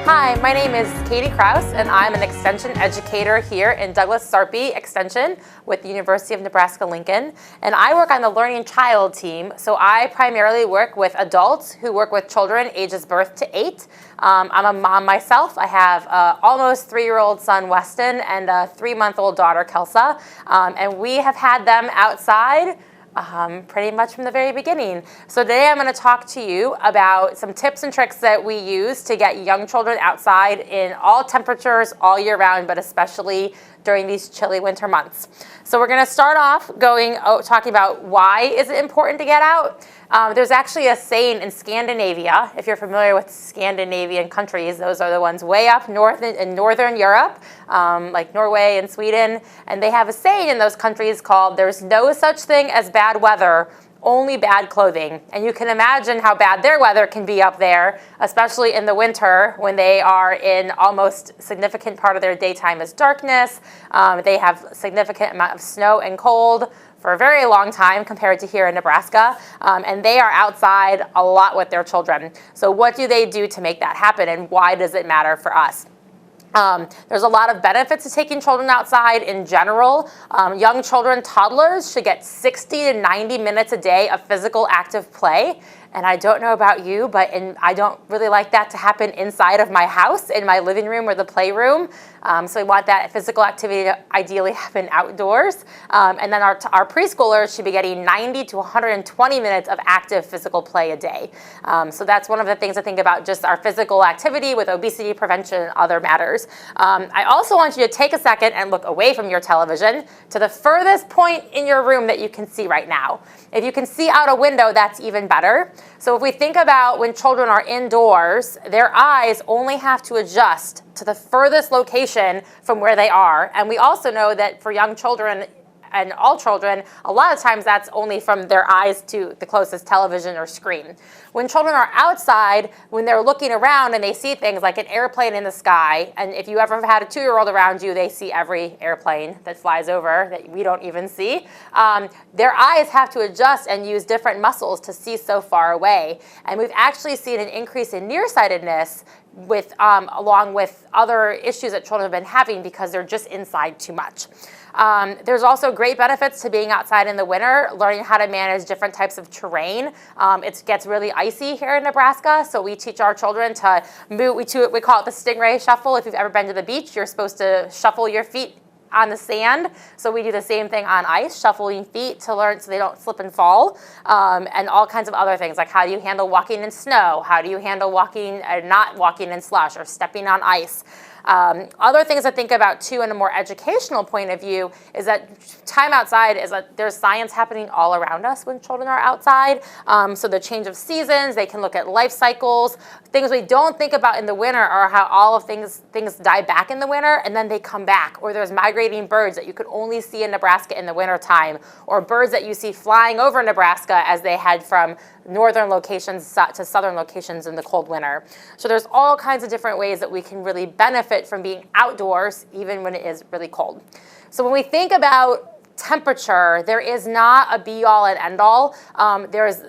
Hi, my name is Katie Kraus, and I'm an Extension educator here in Douglas Sarpy Extension with the University of Nebraska-Lincoln. And I work on the Learning Child team, so I primarily work with adults who work with children ages birth to 8. I'm a mom myself. I have an almost 3-year-old son, Weston, and a 3-month-old daughter, Kelsa. And we have had them outside pretty much from the very beginning. So today I'm going to talk to you about some tips and tricks that we use to get young children outside in all temperatures all year round, but especially during these chilly winter months. So we're going to start off talking about why is it important to get out. There's actually a saying in Scandinavia, if you're familiar with Scandinavian countries, those are the ones way up north in Northern Europe, like Norway and Sweden, and they have a saying in those countries called, "There's no such thing as bad weather, only bad clothing." And you can imagine how bad their weather can be up there, especially in the winter when they are in almost significant part of their daytime is darkness. They have significant amount of snow and cold for a very long time compared to here in Nebraska, and they are outside a lot with their children. So what do they do to make that happen, and why does it matter for us? There's a lot of benefits to taking children outside in general. Young children, toddlers, should get 60 to 90 minutes a day of physical active play. And I don't know about you, but I don't really like that to happen inside of my house, in my living room or the playroom. So we want that physical activity to ideally happen outdoors. And then our preschoolers should be getting 90 to 120 minutes of active physical play a day. So that's one of the things I think about, just our physical activity with obesity prevention and other matters. I also want you to take a second and look away from your television to the furthest point in your room that you can see right now. If you can see out a window, that's even better. So if we think about when children are indoors, their eyes only have to adjust to the furthest location from where they are. And we also know that for young children and all children, a lot of times that's only from their eyes to the closest television or screen. When children are outside, when they're looking around and they see things like an airplane in the sky, and if you ever had a 2-year-old around you, they see every airplane that flies over that we don't even see. Their eyes have to adjust and use different muscles to see so far away. And we've actually seen an increase in nearsightedness along with other issues that children have been having because they're just inside too much. There's also great benefits to being outside in the winter, learning how to manage different types of terrain. It gets really icy here in Nebraska, so we teach our children to move. We call it the stingray shuffle. If you've ever been to the beach, you're supposed to shuffle your feet on the sand. So we do the same thing on ice, shuffling feet to learn so they don't slip and fall, and all kinds of other things, like how do you handle walking in snow? How do you handle not walking in slush or stepping on ice? Other things to think about too in a more educational point of view is that time outside is that there's science happening all around us when children are outside. So the change of seasons, they can look at life cycles. Things we don't think about in the winter are how all of things die back in the winter and then they come back. Or there's migrating birds that you could only see in Nebraska in the winter time, or birds that you see flying over Nebraska as they head from northern locations to southern locations in the cold winter. So there's all kinds of different ways that we can really benefit from being outdoors even when it is really cold. So when we think about temperature, there is not a be-all and end-all.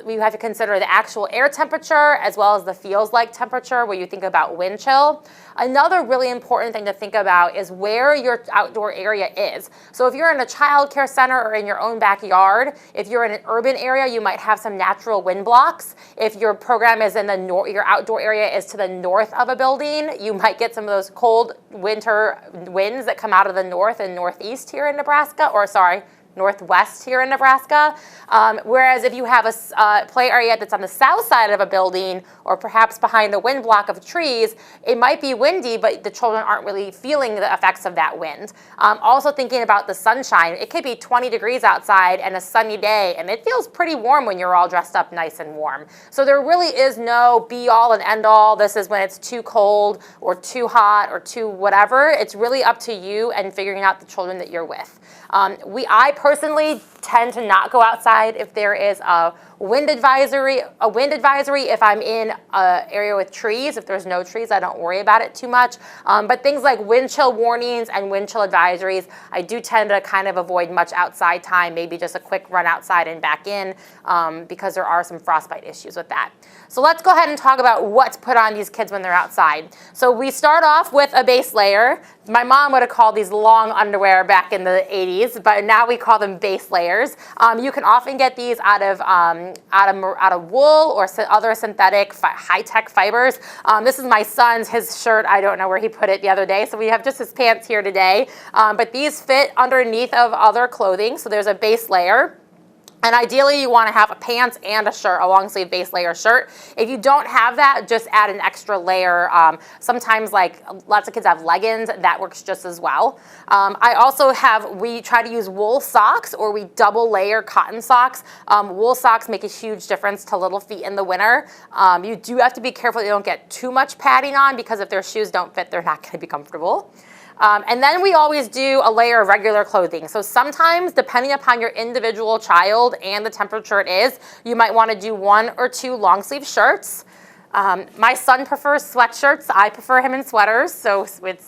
We have to consider the actual air temperature as well as the feels-like temperature where you think about wind chill. Another really important thing to think about is where your outdoor area is. So if you're in a child care center or in your own backyard, if you're in an urban area, you might have some natural wind blocks. If your program is in your outdoor area is to the north of a building, you might get some of those cold winter winds that come out of the north and northeast here in Nebraska, northwest here in Nebraska. Whereas if you have a play area that's on the south side of a building or perhaps behind a wind block of trees, it might be windy, but the children aren't really feeling the effects of that wind. Also thinking about the sunshine, it could be 20 degrees outside and a sunny day, and it feels pretty warm when you're all dressed up nice and warm. So there really is no be-all and end-all. This is when it's too cold or too hot or too whatever. It's really up to you and figuring out the children that you're with. I personally tend to not go outside if there is a wind advisory. If I'm in an area with trees, if there's no trees, I don't worry about it too much. But things like wind chill warnings and wind chill advisories, I do tend to kind of avoid much outside time, maybe just a quick run outside and back in, because there are some frostbite issues with that. So let's go ahead and talk about what to put on these kids when they're outside. So we start off with a base layer. My mom would have called these long underwear back in the 80s, but now we call them base layers. You can often get these out of wool or other synthetic high-tech fibers. This is my son's, his shirt, I don't know where he put it the other day, so we have just his pants here today. But these fit underneath of other clothing, so there's a base layer. And ideally, you want to have a pants and a shirt, a long sleeve base layer shirt. If you don't have that, just add an extra layer. Sometimes, like lots of kids have leggings, that works just as well. We try to use wool socks, or we double layer cotton socks. Wool socks make a huge difference to little feet in the winter. You do have to be careful you don't get too much padding on, because if their shoes don't fit, they're not going to be comfortable. And then we always do a layer of regular clothing. So sometimes, depending upon your individual child and the temperature it is, you might want to do 1 or 2 long sleeve shirts. My son prefers sweatshirts. I prefer him in sweaters, so it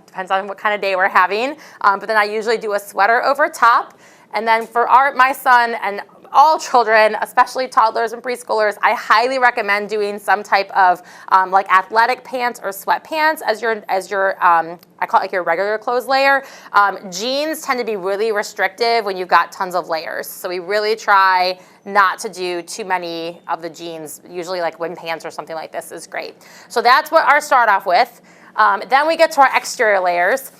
depends on what kind of day we're having. But then I usually do a sweater over top. And then for my son and all children, especially toddlers and preschoolers, I highly recommend doing some type of like athletic pants or sweatpants as your I call it like your regular clothes layer. Jeans tend to be really restrictive when you've got tons of layers. So we really try not to do too many of the jeans. Usually like wind pants or something like this is great. So that's what our start off with. Then we get to our exterior layers.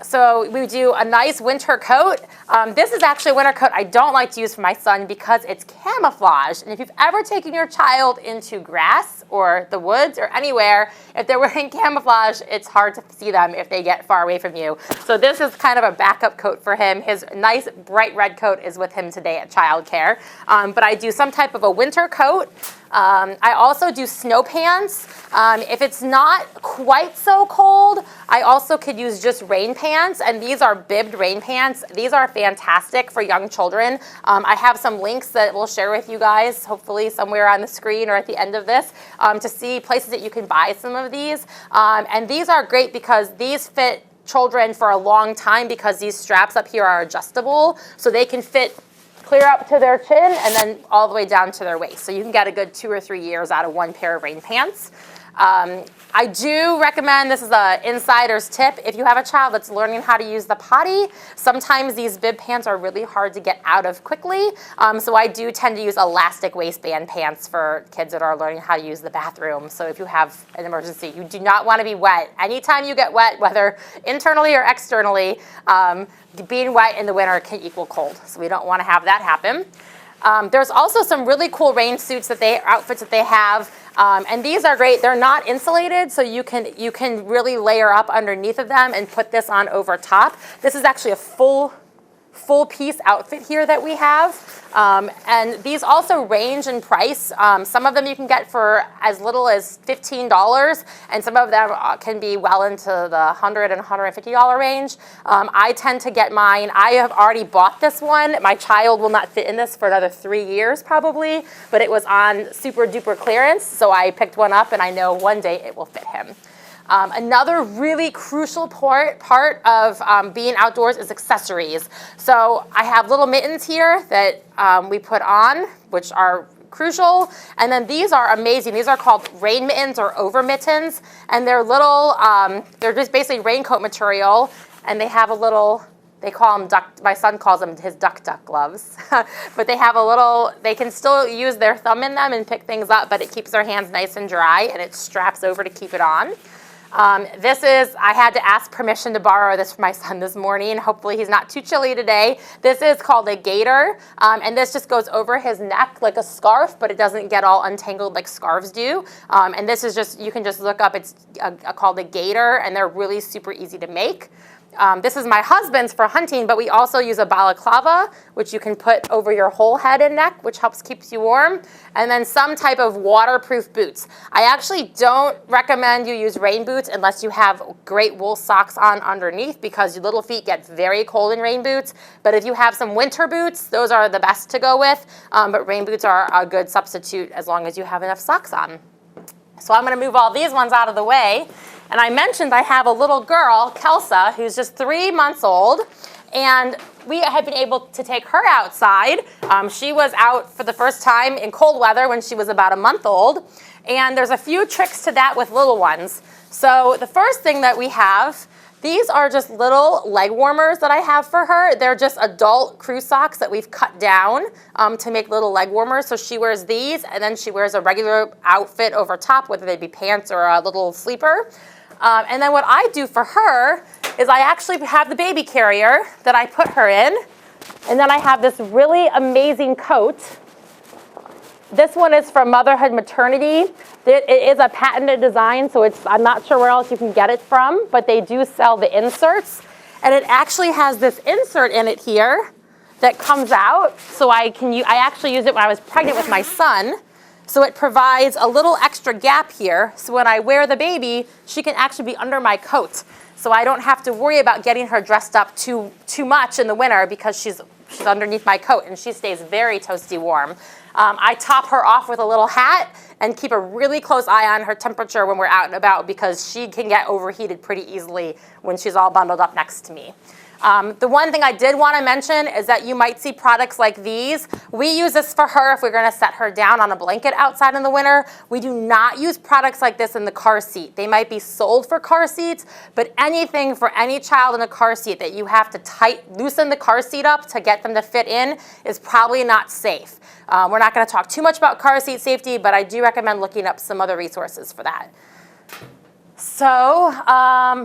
So we do a nice winter coat. This is actually a winter coat I don't like to use for my son because it's camouflage. And if you've ever taken your child into grass or the woods or anywhere, if they're wearing camouflage, it's hard to see them if they get far away from you. So this is kind of a backup coat for him. His nice bright red coat is with him today at childcare. But I do some type of a winter coat. I also do snow pants. If it's not quite so cold, I also could use just rain pants, and these are bibbed rain pants. These are fantastic for young children. I have some links that we'll share with you guys, hopefully somewhere on the screen or at the end of this, to see places that you can buy some of these. And these are great because these fit children for a long time because these straps up here are adjustable, so they can fit clear up to their chin and then all the way down to their waist. So you can get a good 2 or 3 years out of one pair of rain pants. I do recommend, this is an insider's tip, if you have a child that's learning how to use the potty, sometimes these bib pants are really hard to get out of quickly. So I do tend to use elastic waistband pants for kids that are learning how to use the bathroom. So if you have an emergency, you do not want to be wet. Anytime you get wet, whether internally or externally, being wet in the winter can equal cold. So we don't want to have that happen. There's also some really cool rain suits outfits that they have, and these are great. They're not insulated, so you can really layer up underneath of them and put this on over top. This is actually a full piece outfit here that we have, and these also range in price. Some of them you can get for as little as $15, and some of them can be well into the $100 and $150 range. I tend to get mine. I have already bought this one. My child will not fit in this for another 3 years probably, but it was on super duper clearance, so I picked one up and I know one day it will fit him. Another really crucial part of being outdoors is accessories. So I have little mittens here that we put on, which are crucial. And then these are amazing. These are called rain mittens or over mittens. And they're little, they're just basically raincoat material. And they have a little, they call them my son calls them his duck gloves. But they have a little, they can still use their thumb in them and pick things up, but it keeps their hands nice and dry, and it straps over to keep it on. I had to ask permission to borrow this for my son this morning. Hopefully he's not too chilly today. This is called a gaiter, and this just goes over his neck like a scarf, but it doesn't get all untangled like scarves do. And this is just, you can just look up, it's called a gaiter, and they're really super easy to make. This is my husband's for hunting, but we also use a balaclava, which you can put over your whole head and neck, which helps keep you warm, and then some type of waterproof boots. I actually don't recommend you use rain boots unless you have great wool socks on underneath, because your little feet get very cold in rain boots. But if you have some winter boots, those are the best to go with, but rain boots are a good substitute as long as you have enough socks on. So I'm going to move all these ones out of the way. And I mentioned I have a little girl, Kelsa, who's just 3 months old. And we have been able to take her outside. She was out for the first time in cold weather when she was about a month old. And there's a few tricks to that with little ones. So the first thing that we have, these are just little leg warmers that I have for her. They're just adult crew socks that we've cut down to make little leg warmers. So she wears these, and then she wears a regular outfit over top, whether they be pants or a little sleeper. And then what I do for her is I actually have the baby carrier that I put her in. And then I have this really amazing coat. This one is from Motherhood Maternity. It is a patented design, so I'm not sure where else you can get it from, but they do sell the inserts. And it actually has this insert in it here that comes out, so I actually used it when I was pregnant with my son. So it provides a little extra gap here, so when I wear the baby, she can actually be under my coat. So I don't have to worry about getting her dressed up too much in the winter, because she's underneath my coat and she stays very toasty warm. I top her off with a little hat and keep a really close eye on her temperature when we're out and about, because she can get overheated pretty easily when she's all bundled up next to me. The one thing I did want to mention is that you might see products like these. We use this for her if we're going to set her down on a blanket outside in the winter. We do not use products like this in the car seat. They might be sold for car seats, but anything for any child in a car seat that you have to loosen the car seat up to get them to fit in is probably not safe. We're not going to talk too much about car seat safety, but I do recommend looking up some other resources for that. So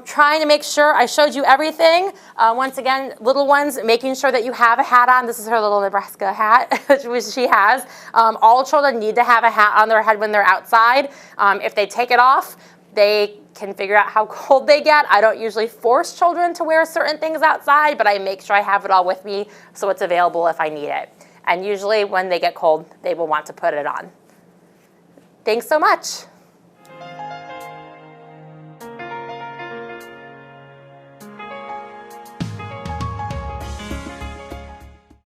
trying to make sure I showed you everything. Once again, little ones, making sure that you have a hat on. This is her little Nebraska hat, which she has. All children need to have a hat on their head when they're outside. If they take it off, they can figure out how cold they get. I don't usually force children to wear certain things outside, but I make sure I have it all with me so it's available if I need it. And usually when they get cold, they will want to put it on. Thanks so much.